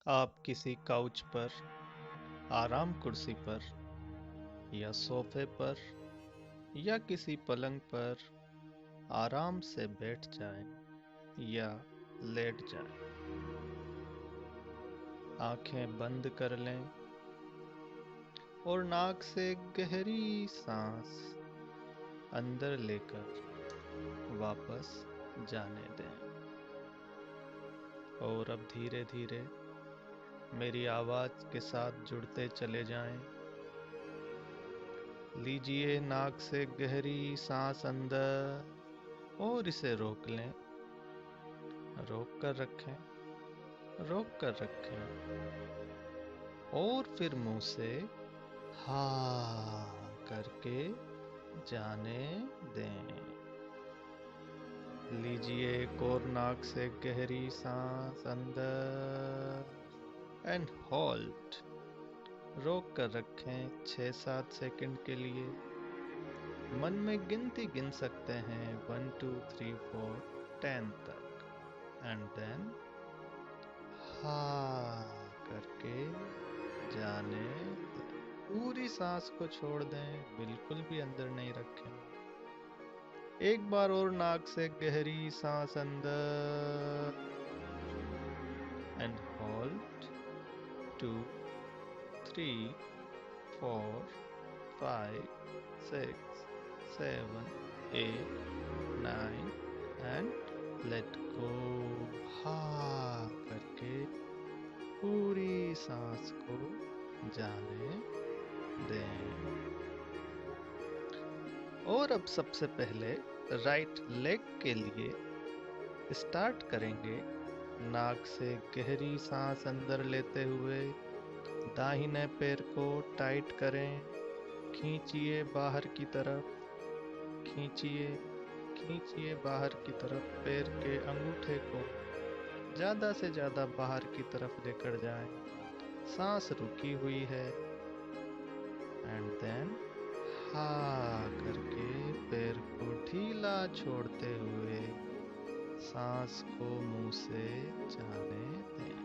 आप किसी काउच पर, आराम कुर्सी पर या सोफे पर या किसी पलंग पर आराम से बैठ जाएं या लेट जाएं। आंखें बंद कर लें और नाक से गहरी सांस अंदर लेकर वापस जाने दें। और अब धीरे धीरे मेरी आवाज के साथ जुड़ते चले जाएं। लीजिए नाक से गहरी सांस अंदर और इसे रोक लें, रोक कर रखें, रोक कर रखें और फिर मुंह से हा करके जाने दें। लीजिए एक और नाक से गहरी सांस अंदर एंड होल्ड। रोक कर रखें 6-7 सेकंड के लिए। मन में गिनती गिन सकते हैं 1 2 3 4 10 तक एंड देन हा करके जाने दें। पूरी सांस को छोड़ दें, बिल्कुल भी अंदर नहीं रखें। एक बार और नाक से गहरी सांस अंदर and hold 2 3 4 5 6 7 8 9 and let go. हा करके पूरी सांस को जाने दें। और अब सबसे पहले राइट लेग के लिए स्टार्ट करेंगे। नाक से गहरी सांस अंदर लेते हुए दाहिने पैर को टाइट करें, खींचिए बाहर की तरफ, खींचिए खींचिए बाहर की तरफ। पैर के अंगूठे को ज़्यादा से ज़्यादा बाहर की तरफ लेकर जाएं। सांस रुकी हुई है एंड देन हा करके पैर को ढीला छोड़ते हुए सांस को मुंह से जाने दें।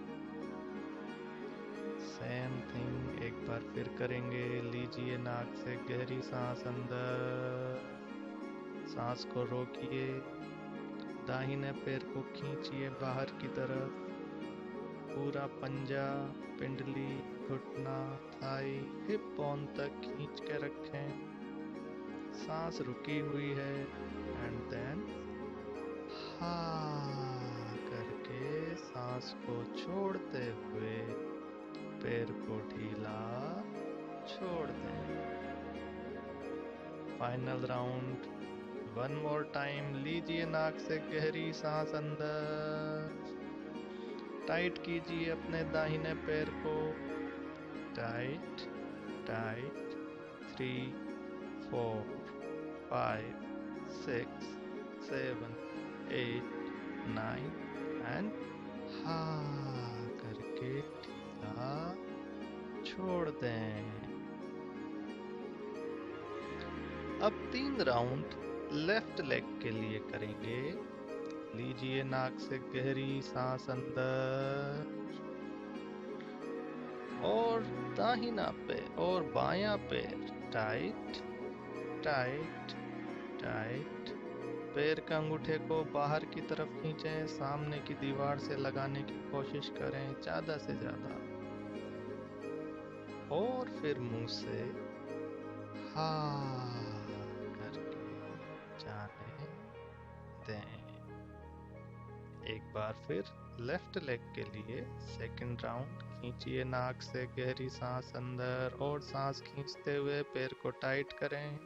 सेम थिंग एक बार फिर करेंगे। लीजिए नाक से गहरी सांस अंदर, सांस को रोकिए, दाहिने पैर को खींचिए बाहर की तरफ, पूरा पंजा, पिंडली, घुटना, थाई, हिप बोन तक खींच के रखें। सांस रुकी हुई है एंड देन हा करके सांस को छोड़ते हुए पैर को ढीला छोड़ दें। Final round, one more time. लीजिए नाक से गहरी सांस अंदर, टाइट कीजिए अपने दाहिने पैर को, टाइट टाइट, 3 4 5 6 7 8 9 एंड हा करके ढीला छोड़ दें। अब 3 राउंड लेफ्ट लेग के लिए करेंगे। लीजिए नाक से गहरी सांस अंदर और दाहिना पैर और बायां पैर टाइट टाइट टाइट। पैर के अंगूठे को बाहर की तरफ खींचें, सामने की दीवार से लगाने की कोशिश करें ज़्यादा से ज़्यादा और फिर मुंह से हा करके जाने दें। एक बार फिर लेफ्ट लेग के लिए सेकंड राउंड। खींचिए नाक से गहरी सांस अंदर और सांस खींचते हुए पैर को टाइट करें।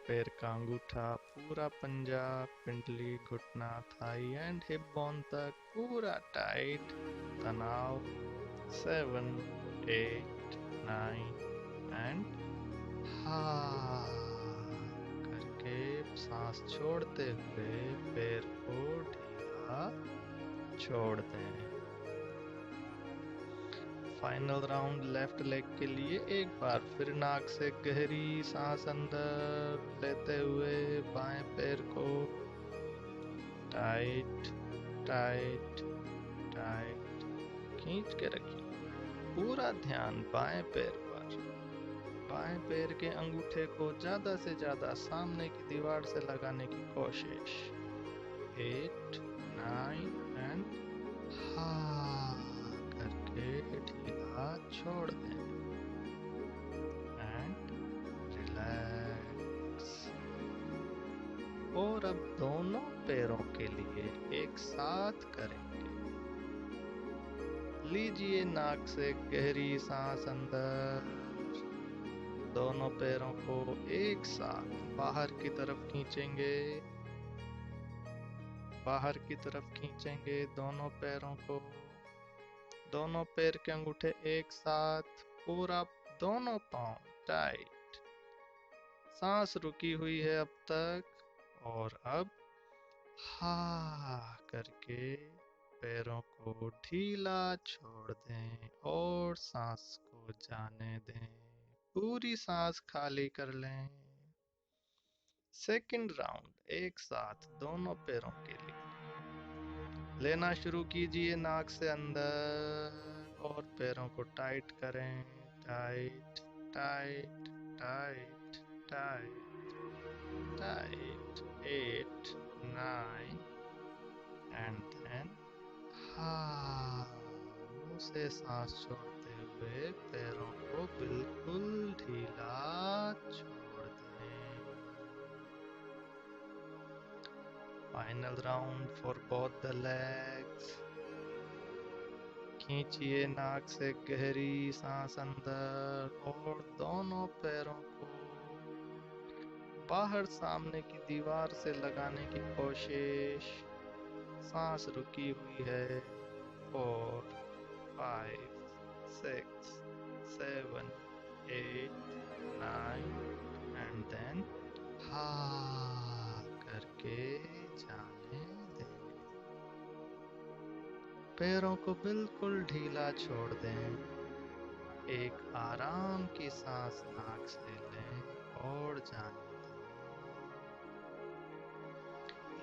पैर का अंगूठा, पूरा पंजा, पिंडली, घुटना, थाई एंड हिप बोन तक पूरा टाइट। तनाव 7 8 9 एंड हा करके सांस छोड़ते हुए पैर को ढीला छोड़ दें। फाइनल राउंड लेफ्ट लेग के लिए एक बार फिर नाक से गहरी सांस अंदर लेते हुए बाएं पैर को टाइट टाइट टाइट खींच के रखिए। पूरा ध्यान बाएं पैर पर। बाएं पैर के अंगूठे को ज्यादा से ज्यादा सामने की दीवार से लगाने की कोशिश। 8, 9 एंड हा करके ढीला छोड़ दें एंड रिलैक्स। और अब दोनों पैरों के लिए एक साथ करेंगे। लीजिए नाक से गहरी सांस अंदर। दोनों पैरों को एक साथ बाहर की तरफ खींचेंगे। बाहर की तरफ खींचेंगे दोनों पैरों को। दोनों पैर के अंगूठे एक साथ, पूरा दोनों पांव टाइट। सांस रुकी हुई है अब तक। और अब हा करके पैरों को ढीला छोड़ दें और सांस को जाने दें। पूरी सांस खाली कर लें। सेकंड राउंड एक साथ दोनों पैरों के लिए लेना शुरू कीजिए नाक से अंदर और पैरों को टाइट करें। Tight tight tight tight tight. 8, 9 and then मुंह से सांस छोड़ते हुए पैरों को बिल्कुल ढीला छोड़ दें। Final round for both the legs. खींचिए नाक से गहरी सांस अंदर और दोनों पैरों को बाहर सामने की दीवार से लगाने की कोशिश। सांस रुकी हुई है। 4, 5, 6, 7, 8, 9 एंड देन हा करके जाने दें। पैरों को बिल्कुल ढीला छोड़ दें। एक आराम की सांस नाक से लें और जाने दें।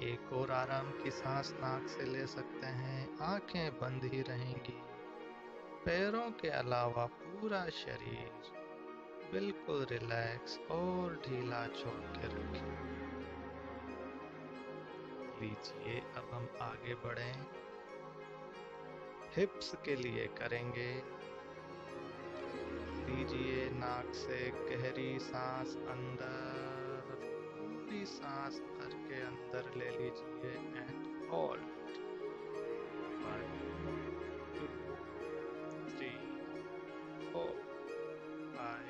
एक और आराम की सांस नाक से ले सकते हैं। आंखें बंद ही रहेंगी। पैरों के अलावा पूरा शरीर बिल्कुल रिलैक्स और ढीला छोड़ के रखें। लीजिए अब हम आगे बढ़ें। हिप्स के लिए करेंगे। लीजिए नाक से गहरी सांस अंदर। पूरी सांस भर के अंदर ले लीजिए एंड होल्ड। 1, 2, 3, 4, 5,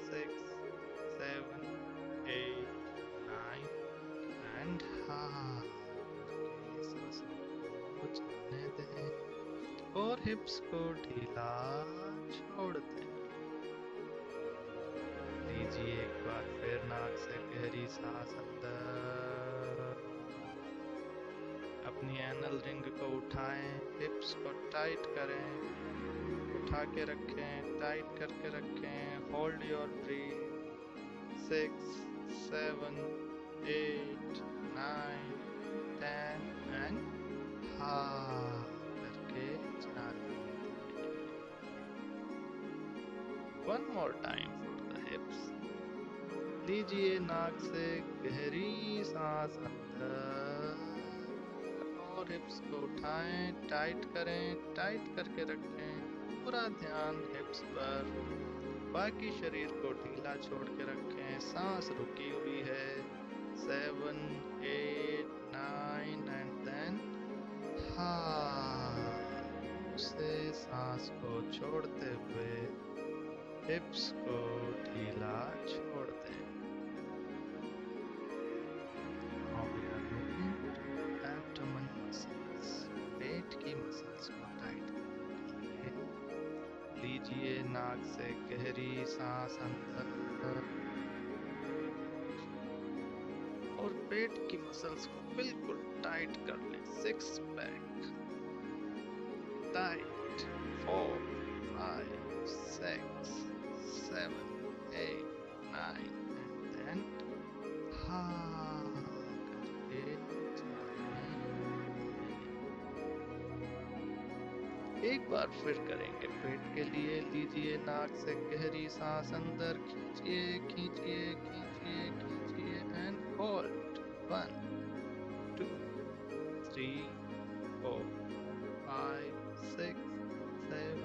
6, 7, 8, 9 एंड सांसों को जाने दें और हिप्स को ढीला छोड़ दें। लीजिए एक बार फिर नाक से गहरी सांस अंदर। अपनी एनल रिंग को उठाएं, हिप्स को टाइट करें, उठा के रखें, टाइट करके रखें। Hold your breathe. 6, 7, 8, 9, 10 एंड हा करके जाने दें। One more time for the hips. लीजिए नाक से गहरी सांस अंदर और हिप्स को उठाएं, टाइट करें, टाइट करके रखें। पूरा ध्यान हिप्स पर। बाकी शरीर को ढीला छोड़ के रखें। सांस रुकी हुई है। 7, 8, 9 एंड देन उसे सांस को छोड़ते हुए हिप्स को ढीला छोड़ दें। Now we are moving to abdomen muscles. पेट की मसल्स को टाइट करने के लिए लीजिए नाक से गहरी सांस अंदर और पेट की मसल्स को बिल्कुल टाइट कर लें। 6 पैक टाइट। 4, 5, 6, 7, 8, 9 and then करके एक बार फिर करेंगे पेट के लिए। लीजिए नाक से गहरी सांस अंदर खींचिए खींचिए खींचिए खींचिए एंड होल्ड। 1 2 3 4 5 6 7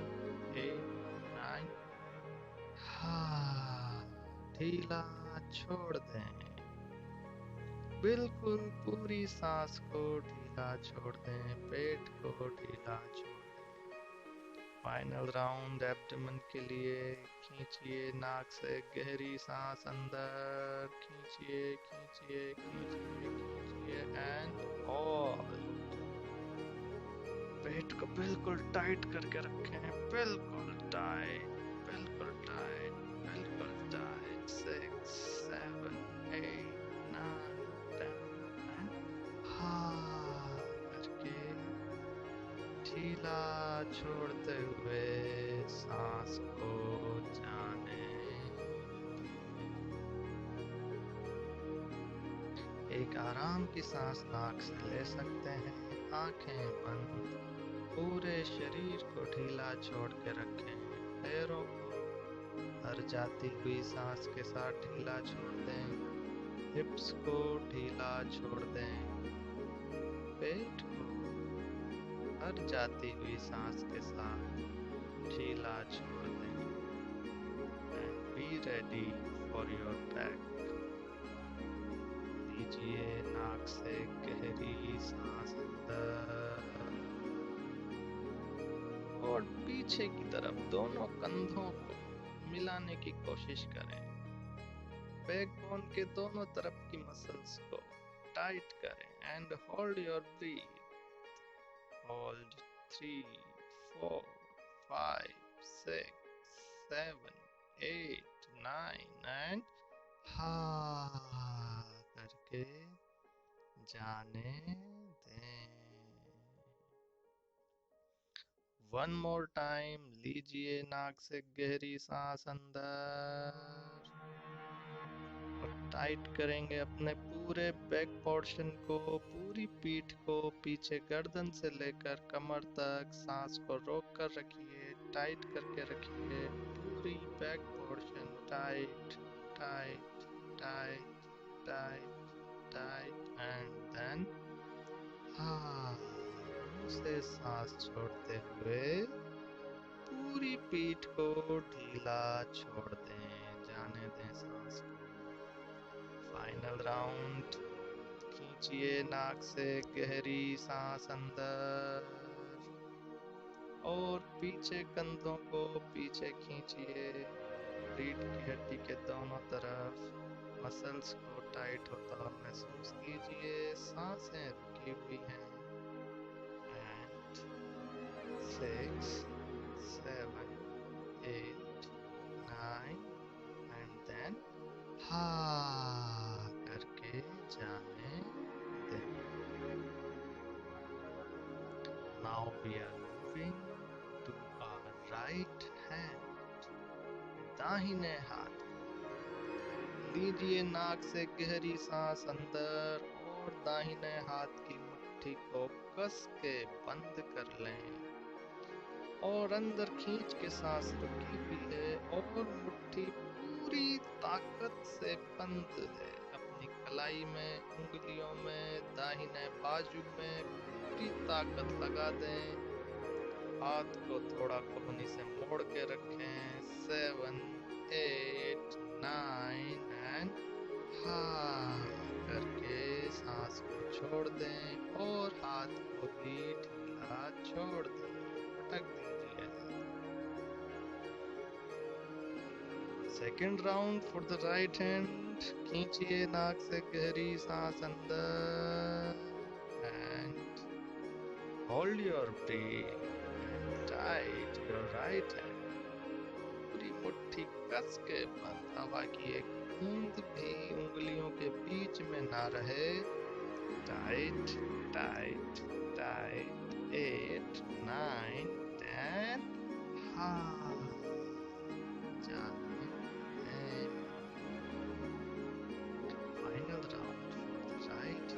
8 9। हाँ, ढीला छोड़ दें। बिल्कुल पूरी सांस को ढीला छोड़ दें, पेट को ढीला छोड़ दें। फाइनल राउंड एब्डोमेन के लिए। खींचिए नाक से गहरी सांस अंदर, खींचिए खींचिए खींचिए खींचिए एंड होल्ड। पेट को बिल्कुल टाइट करके रखें, बिल्कुल टाइट, बिल्कुल टाइट, बिल्कुल टाइट। 6 7 8 9 10 एंड हाँ करके ढीला छोड़ते हुए सांस को जाने। एक आराम की सांस नाक से ले सकते हैं, आंखें बंद। पूरे शरीर को ढीला छोड़ के रखें। पैरों को हर जाती हुई सांस के साथ ढीला छोड़ दें। हिप्स को ढीला छोड़ दें। पेट को हर जाती हुई सांस के साथ ढीला छोड़ दें। And be ready for your back. लीजिए नाक से गहरी सांस अंदर और पीछे की तरफ दोनों कंधों को मिलाने की कोशिश करें। बैकबोन के दोनों तरफ की मसल्स को टाइट करें and hold your breathe. Hold 3 4 5 6 7 8 9 and हाँ करके जाने दें। One more time. लीजिए नाक से गहरी सांस अंदर और टाइट करेंगे अपने पूरे बैक पोर्शन को, पूरी पीठ को, पीछे गर्दन से लेकर कमर तक। सांस को रोक कर रखिए, टाइट करके रखिए। पूरी back portion tight tight tight tight tight and then हाँ से सांस छोड़ते हुए पूरी पीठ को ढीला छोड़ दें, जाने दें सांस को। Final round. खींचिए नाक से गहरी सांस अंदर और पीछे कंधों को पीछे खींचिए। रीढ़ की हड्डी के दोनों तरफ मसल्स को टाइट होता हुआ महसूस कीजिए। सांसें रुकी हुई हैं। एंड 6 7 8 9 एंड देन हाँ करके जाने दें। Now we are moving to our right hand. दाहिने हाथ। लीजिए नाक से गहरी सांस अंदर और दाहिने हाथ की मुट्ठी को कस के बंद कर लें और अंदर खींच के सांस रुकी हुई है और मुट्ठी पूरी ताकत से बंद है। अपनी कलाई में, उंगलियों में, दाहिने बाजू में पूरी ताकत लगा दें। हाथ को थोड़ा कोहनी से मोड़ के रखें। 7 8 9 एंड हाँ करके सांस को छोड़ दें और हाथ को भी ढीला छोड़ दें। पटक दीजिए। Second round for the right hand. खींचिए नाक से गहरी सांस अंदर and hold your breath and tight your right hand. पूरी मुट्ठी कस के बंद। हवा की एक बूंद भी उंगलियों के बीच में ना रहे। Tight tight tight. 8 9 10 हाँ जाने दें। Final round for the right.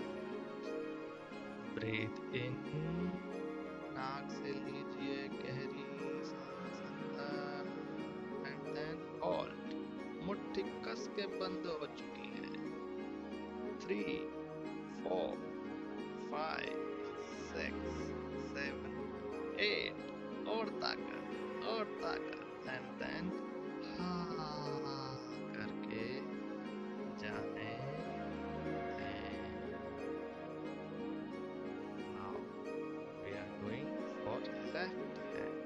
Breathe in. नाक से लीजिए गहरी के बंद हो चुकी है। 3, 4, 5, 6, 7, 8 और ताकत एंड देन करके जाने दें। Now we are going for left hand,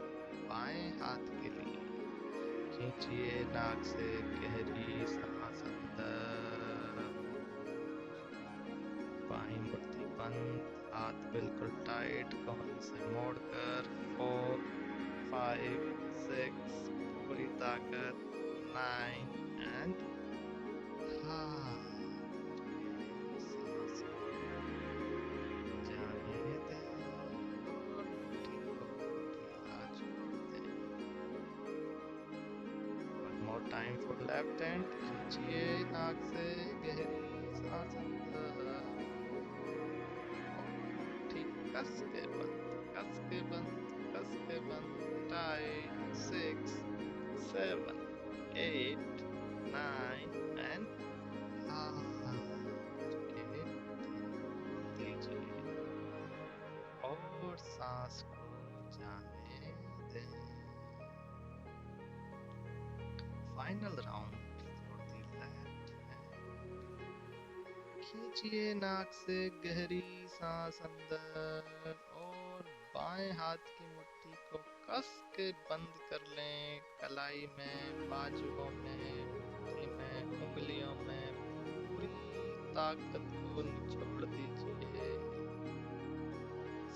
बाएं हाथ के लिए खींचिए नाक से गहरी सांस अंदर, बाएं मुट्ठी बंद, हाथ बिल्कुल टाइट, कोहनी से मोड़कर 4, 5, 6 पूरी ताकत, 9 एंड सांस को जाने दें और मुट्ठी को ढीला छोड़ दें। One more time for left hand, खींचिए नाक से गहरी सांस अंदर और मुट्ठी कस के बंद, टाइट, 6, 7, 8, 9 एंड करके दीजिए और सांस को जाने दें। Final round for the left hand, खींचिए नाक से गहरी सांस अंदर और बाएं हाथ की मुट्ठी को कस के बंद कर लें। कलाई में, बाजुओं में, मुट्ठी में, उंगलियों में पूरी ताकत को निचोड़ दीजिए।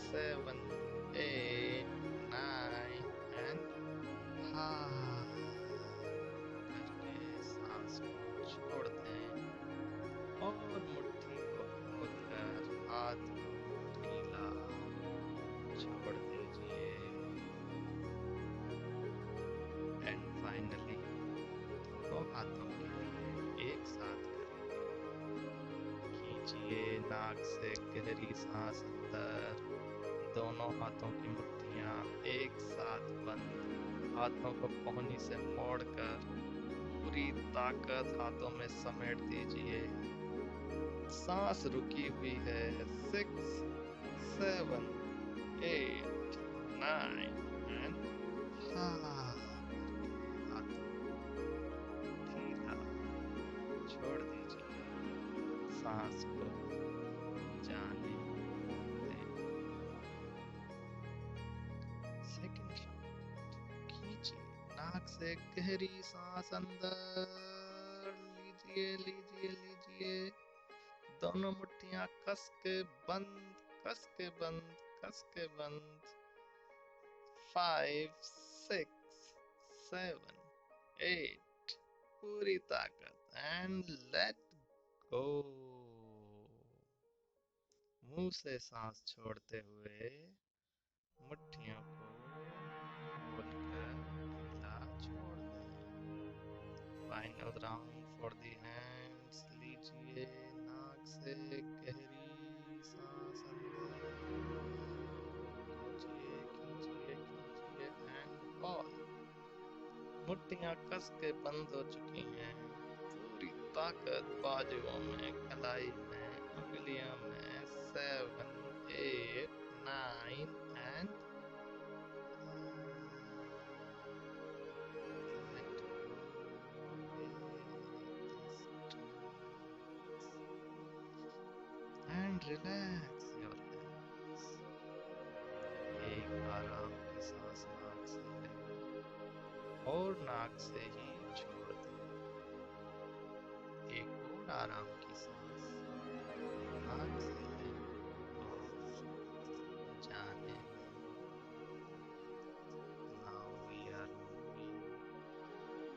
7, 8, 9 एंड करके सांस को छोड़ दें और मुट्ठी को खोलकर हाथ को ढीला छोड़ दीजिए। एंड फाइनली दोनों हाथों के लिए एक साथ करेंगे। खींचिए नाक से गहरी सांस अंदर, दोनों हाथों की मुट्ठियां एक साथ बंद, हाथों को कोहनी से मोड़कर पूरी ताकत हाथों में समेट दीजिए। सांस रुकी हुई है। 6, 7, 8, 9 एंड हाथों ढीला छोड़ दीजिए। सांस को जाने दें। सेकंड राउंड, खींचिए नाक से गहरी सांस अंदर, लीजिए दोनों मुट्ठियां कस के बंद, 5, 6, 7, 8 पूरी ताकत एंड लेट गो। मुंह से सांस छोड़ते हुए मुट्ठियों को खोलकर ढीला छोड़ दें। Final round for the hands, लीजिए नाक से गहरी सांस अंदर, खींचिए एंड ऑल। मुट्ठियां कस के बंद हो चुकी हैं। पूरी ताकत बाजुओं में, कलाई में, उंगलियों में। 7, 8, 9 एंड रिलैक्स योर लेग्स। एक आराम की सांस नाक से लें और नाक से ही छोड़ दें। एक और आराम की सांस नाक से लें और जाने दें। Now we are moving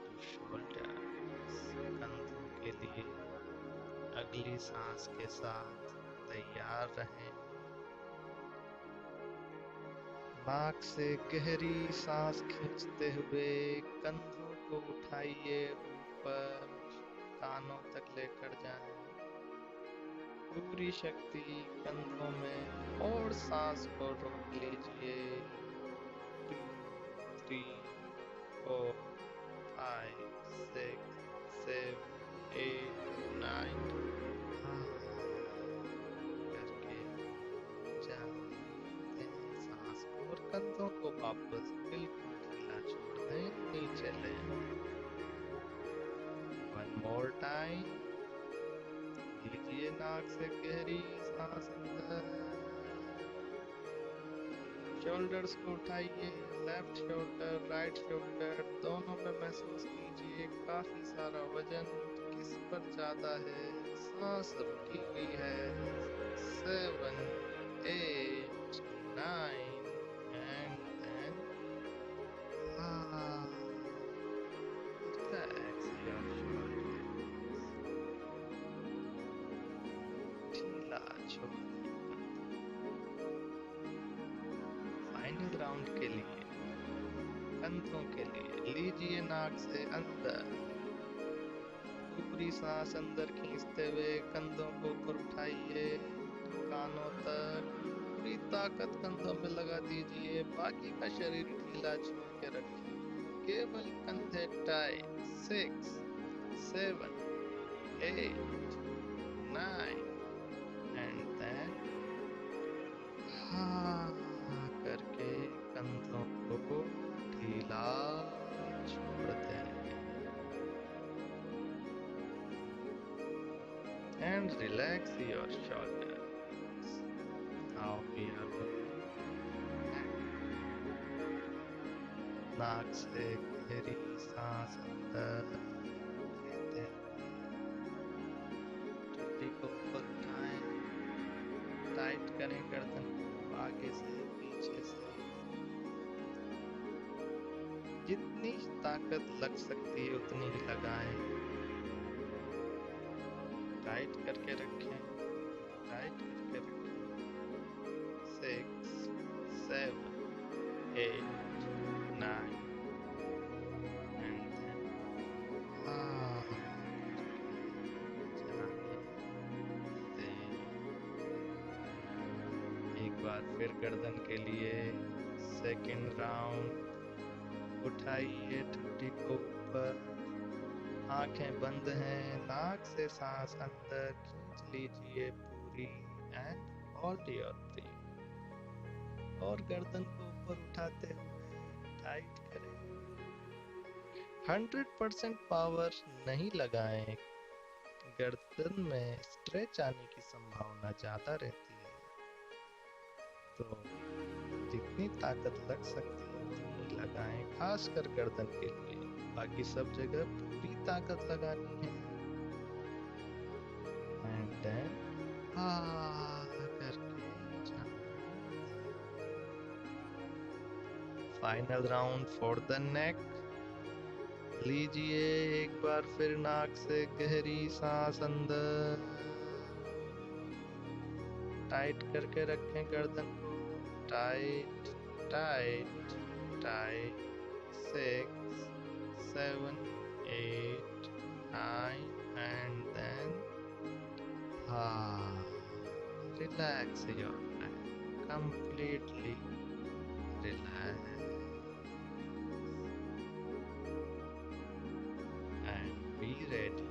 to shoulders, कंधों के लिए अगली सांस के साथ तैयार रहें। नाक से गहरी सांस खींचते हुए कंधों को उठाइए ऊपर, कानों तक लेकर जाएं। पूरी शक्ति कंधों में और सांस को रोक लीजिए। 2, 3, 4, 5, 6, 7, टाइम। लीजिए नाक से गहरी सांस अंदर। शोल्डर्स को उठाइए, लेफ्ट शोल्डर राइट शोल्डर दोनों में महसूस कीजिए काफी सारा वजन किस पर ज्यादा है। सांस रुकी हुई है। 7 8 9 and then relax your shoulders। ढीला छोड़ फाइनल राउंड के लिए कंधों के लिए लीजिए नाक से अंदर। पूरी सांस अंदर खींचते हुए कंधों को ऊपर उठाइए कानों तक। पूरी ताकत कंधों में लगा दीजिए, बाकी का शरीर ढीला छोड़ के रखिए। केवल कंधे टाइट। 6 7 8 9 एंड देन करके कंधों को ढीला छोड़ दें and relax your shoulders। Now we are going नाक से गहरी सांस अंदर लेते हुए ठुड्डी को ऊपर उठाएं, टाइट करें गर्दन को आगे से पीछे से। जितनी ताकत लग सकती है उतनी ही लगाएं। टाइट करके रखें, टाइट करके रखें। 6 7 8 9 एंड देन एक बार फिर गर्दन के लिए सेकंड राउंड। उठाइए ठुड्डी को ऊपर, आंखें बंद हैं, नाक से सांस अंदर खींच लीजिए पूरी एंड होल्ड योर ब्रीथ। और गर्दन को ऊपर उठाते हुए टाइट करें। 100% पावर नहीं लगाएं, गर्दन में स्ट्रेच आने की संभावना ज्यादा रहती है, तो जितनी ताकत लग सकती है उतनी लगाएं, खासकर गर्दन के लिए। बाकी सब जगह पूरी ताकत लगानी है। एंड देन करके final round for the neck. लीजिए एक बार फिर नाक से गहरी सांस अंदर, टाइट करके रखें गर्दन को। Tight tight tight. 6 7 8 9 and then relax your neck, completely relax and be ready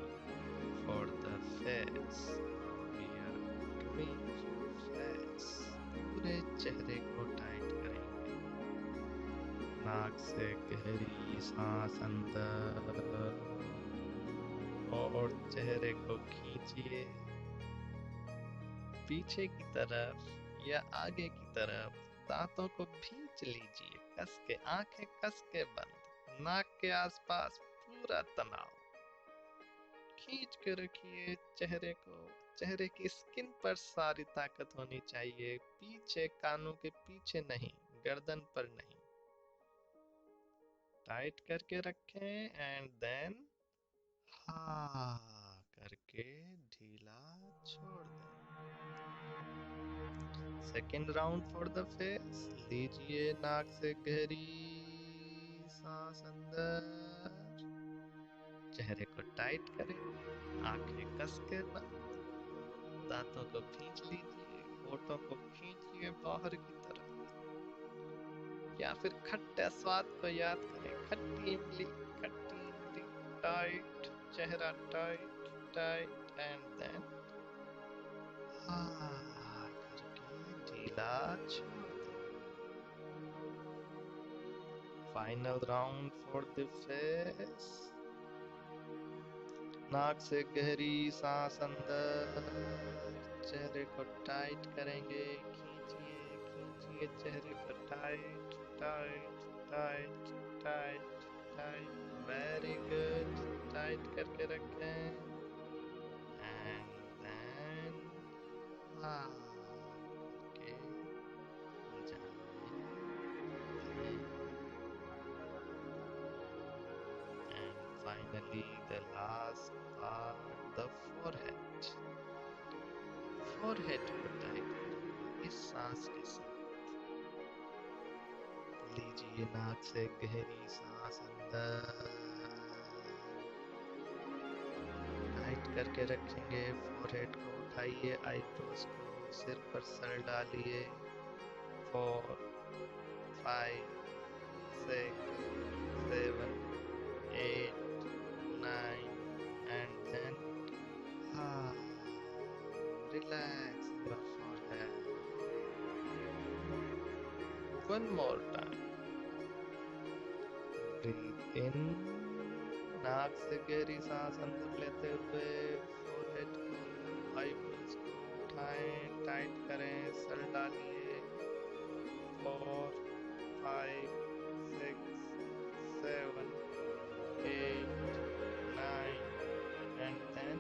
for the face। We are doing your face। पूरे चेहरे को टाइट करेंगे। नाक से गहरी सांस अंदर और चेहरे को खींचिए पीछे की तरफ या आगे की तरफ। दांतों को भींच लीजिए कस के, आंखें कस के बंद। नाक के आसपास पूरा तनाव खींच के रखिए चेहरे को। चेहरे की स्किन पर सारी ताकत होनी चाहिए, पीछे कानों के पीछे नहीं, गर्दन पर नहीं। टाइट करके रखें एंड देन करके ढीला छोड़ दें। Second round for the face. लीजिए नाक से गहरी सांस अंदर, चेहरे को टाइट करें, आंखें कस के बंद, दांतों को खींच लीजिए, होठों को खींचिए बाहर की तरफ, या फिर खट्टे स्वाद को याद करें। खट्टी इमली, खट्टी इमली। टाइट, चेहरा टाइट टाइट एंड देन ढीला छोड़ दें। Final round for the face. नाक से गहरी सांस अंदर, चेहरे को टाइट करेंगे, खींचिए खींचिए चेहरे को tight tight tight tight tight, very good, tight करके रखें एंड देन के जाएं and finally the last part, the forehead को टाइट करें इस सांस के साथ। लीजिए नाक से गहरी सांस अंदर, टाइट करके रखेंगे, फोरहेड को उठाइए, आईब्रोज को सिर पर सर डालिए, 4 5 6 7 8 9 and then relax your forehead. One more time. Breathe in. नाक से गहरी सांस अंदर लेते हुए फोरहेड को, आईब्रोज को उठाएं, टाइट करें, सर डालिए, 4 5 6 7 8 9 and then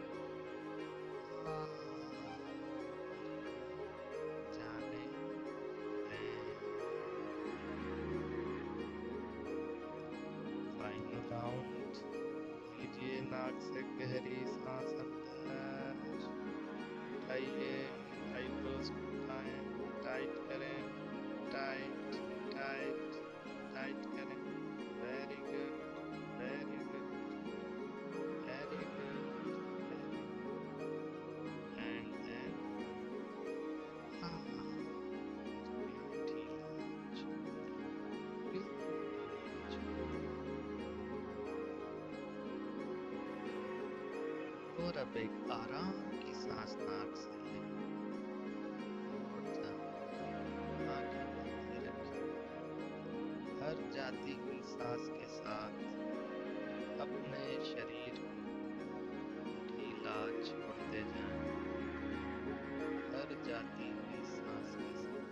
जाने दें। Final round. लीजिए नाक से गहरी सांस अंदर, उठाइए, आईब्रोज को उठाएं, टाइट करें, टाइट टाइट टाइट करें, very good very good very good and then और अब एक आराम की सांस नाक से लें और आंखें बंद रखें। हर जाती हुई सांस के साथ अपने शरीर को ढीला छोड़ते जाएं। हर जाती हुई सांस के साथ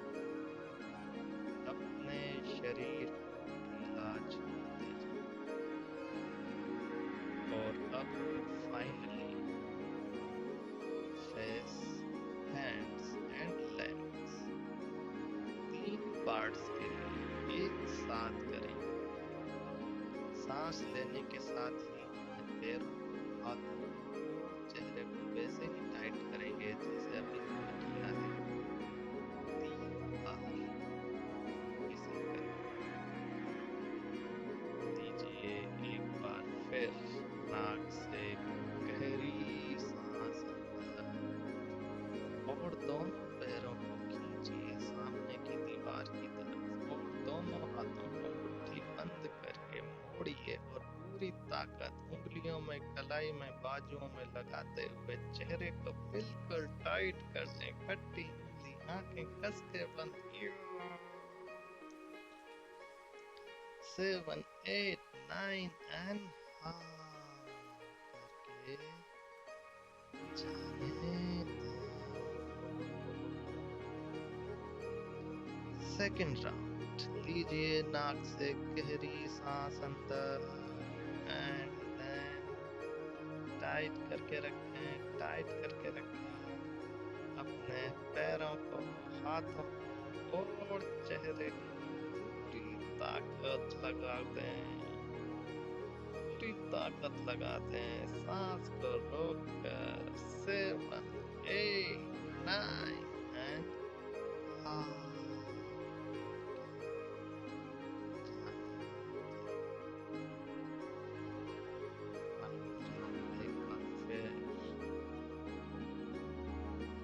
अपने शरीर को ढीला छोड़ते जाएं। और अब finally face, hands and legs 3 parts के लिए एक साथ करेंगे। सांस लेने के साथ ही पैरों, हाथों, चेहरे को वैसे ही टाइट करेंगे जैसे अभी किया है। 3 बार इसे करें। लीजिए एक बार फिर नाक से गहरी सांस अंदर और दोनों पैरों को खींचिए सामने की दीवार की तरफ और दोनों हाथों को मुट्ठी बंद करके मोड़िए और पूरी ताकत उंगलियों में, कलाई में, बाजुओं में लगाते हुए चेहरे को बिल्कुल टाइट कर दें। खट्टी मीठी आंखें कस के बंद, 7 8 9 एंड करके जाने दें। Second round. लीजिए नाक से गहरी सांस अंदर एंड देन टाइट करके रखें, टाइट करके रखें। अपने पैरों को, हाथों को और चेहरे को पूरी ताकत लगा दें, पूरी ताकत लगा दें। सांस को रोककर 7 8 9 एंड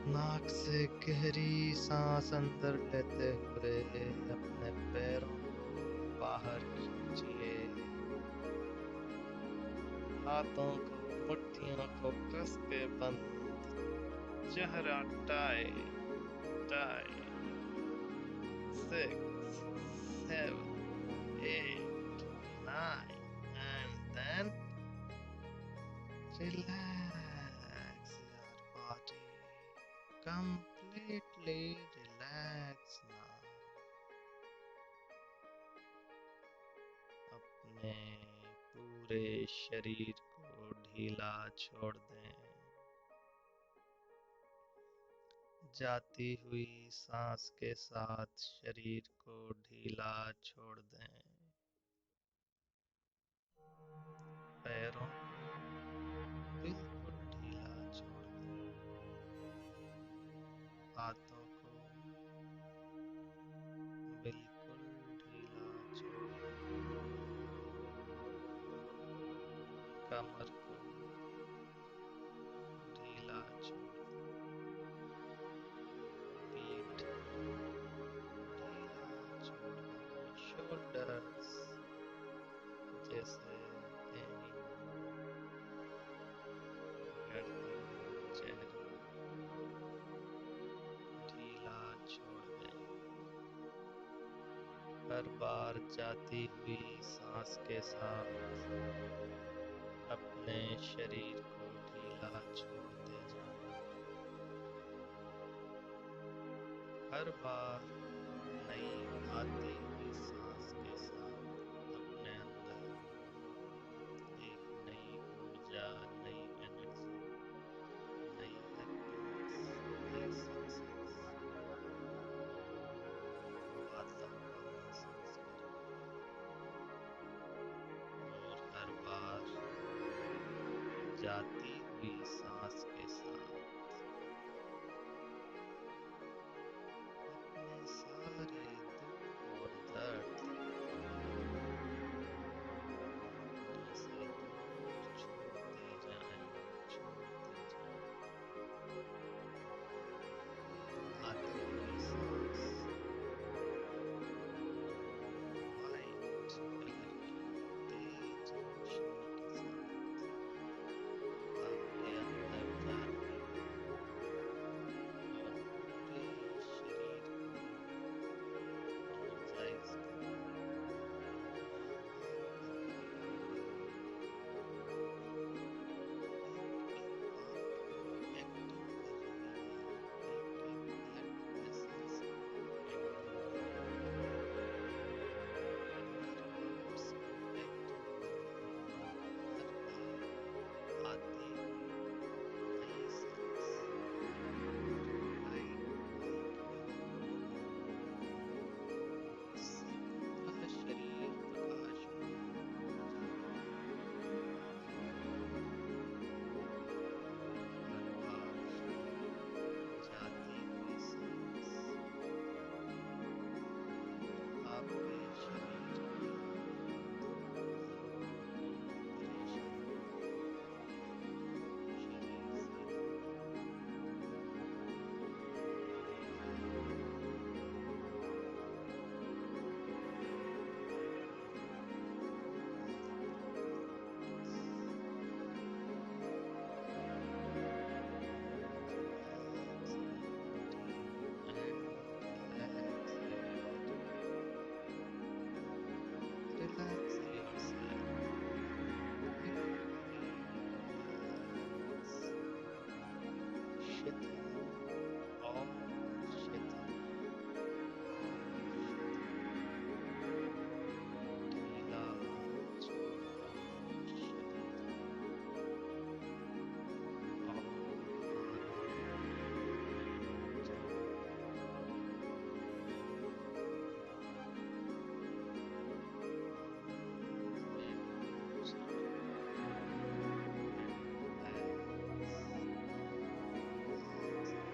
नाक से गहरी सांस अंदर लेते हुए अपने पैरों को बाहर खींचिए, हाथों को, मुट्ठियों को कस के बंद, चेहरा tight tight, 6 7 8 9 and then relax. अपने पूरे शरीर को ढीला छोड़ दें। जाती हुई सांस के साथ शरीर को ढीला छोड़ दें। पैरों को बिल्कुल ढीला छोड़ दें। हाथों को बिल्कुल ढीला छोड़ दें। कमर को ढीला छोड़ दें। पीठ ढीला छोड़ दें। शोल्डर्स जैसे हैं, गर्दन, चेहरा ढीला छोड़ दें। हर बार जाती हुई सांस के साथ अपने शरीर को ढीला छोड़ते जाएं। हर बार नई आती हुई सांस के साथ अपने अंदर एक नई ऊर्जा, नई एनर्जी, नई हैप्पीनेस, नई सक्सेस आता हुआ महसूस करें। और हर बार जाती हुई सांस के साथ अपने सारे दुख और दर्द अपने से दूर छोड़ते जाएं, छोड़ते जाएं। आती हुई सांस वाइट कलर की तेज रोशनी के साथ आपके अंदर जा रही है और पूरे शरीर को एनर्जाइज कर रही है, ऊर्जावान कर रही है। एक एक पार्ट को एक्टिव कर रही है, एक एक ब्लड वेसल्स को एक्टिव कर रही है, नर्व्स को एक्टिव कर रही है। हर बार आती हुई नई सांस जो लाइट वाइट कलर की है, उससे पूरा शरीर प्रकाशमान हो जाता है। हर बार जाती हुई सांस आपके शरीर की दुख, परेशानी शरीर से दूर ले जाएगी। Relax your body and relax your body. Relax yourself. Completely relax. शिथिल और शिथिल और शिथिल। ढीला छोड़ दो शरीर को और आनंद में खो जाओ। आनंद में खो जाओ and relax. Relax your body.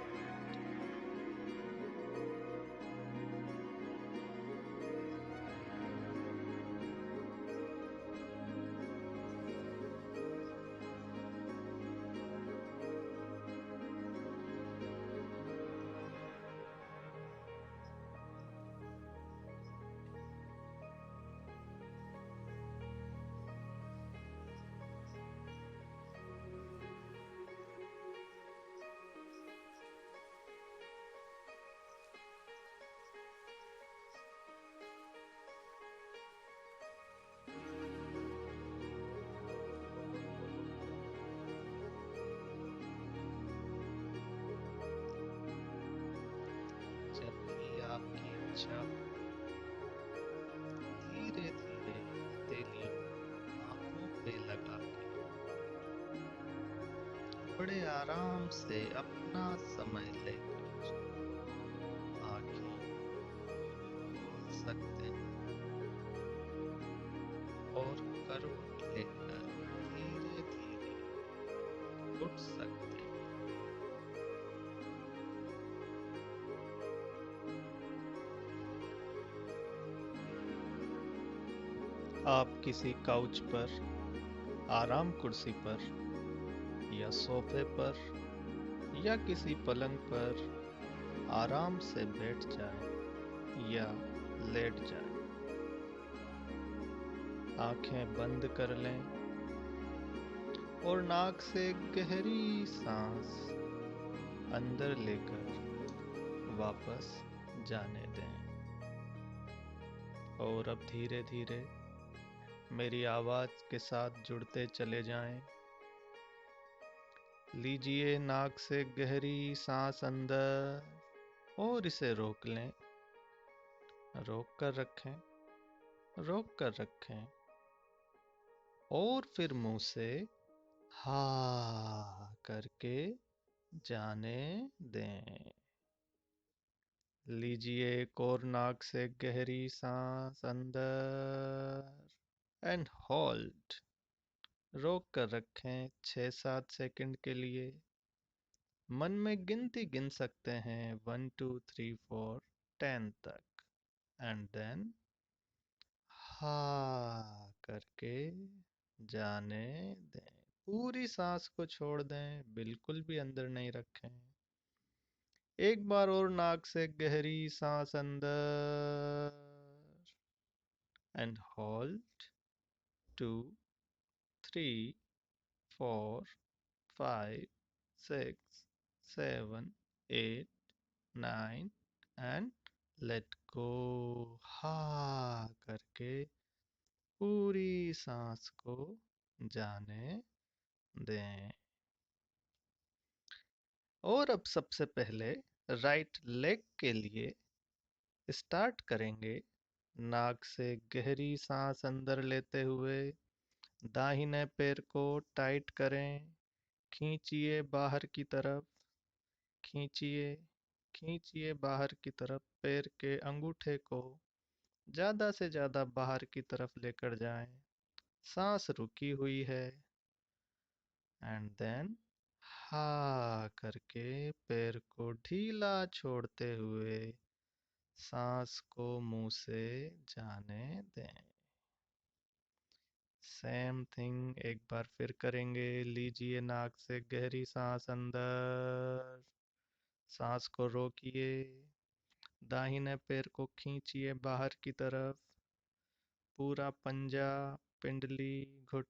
जब भी आपकी इच्छा हो, धीरे धीरे हथेलियों बड़े आराम से अपना समय लेकर आंखें खोल सकते हैं और करवट लेकर धीरे धीरे उठ सकते हैं। आप किसी काउच पर, आराम कुर्सी पर या सोफे पर या किसी पलंग पर आराम से बैठ जाएं या लेट जाएं। आंखें बंद कर लें और नाक से गहरी सांस अंदर लेकर वापस जाने दें। और अब धीरे धीरे मेरी आवाज के साथ जुड़ते चले जाएं। लीजिए नाक से गहरी सांस अंदर और इसे रोक लें, रोक कर रखें, रोक कर रखें और फिर मुंह से हा करके जाने दें। लीजिए एक और नाक से गहरी सांस अंदर एंड होल्ड, रोक कर रखें 6-7 सेकंड के लिए। मन में गिनती गिन सकते हैं 1 2 3 4 10 तक एंड देन हा करके जाने दें। पूरी सांस को छोड़ दें, बिल्कुल भी अंदर नहीं रखें। एक बार और नाक से गहरी सांस अंदर and hold 2 3 4 5 6 7 8 9 and let go. हा करके पूरी सांस को जाने दें। और अब सबसे पहले राइट लेग के लिए स्टार्ट करेंगे। नाक से गहरी सांस अंदर लेते हुए दाहिने पैर को टाइट करें, खींचिए बाहर की तरफ, खींचिए, खींचिए बाहर की तरफ। पैर के अंगूठे को ज्यादा से ज्यादा बाहर की तरफ लेकर जाएं। सांस रुकी हुई है एंड देन हा करके पैर को ढीला छोड़ते हुए सांस को मुंह से जाने दें। सेम थिंग एक बार फिर करेंगे। लीजिए नाक से गहरी सांस अंदर, सांस को रोकिए, दाहिने पैर को खींचिए बाहर की तरफ, पूरा पंजा, पिंडली, घुट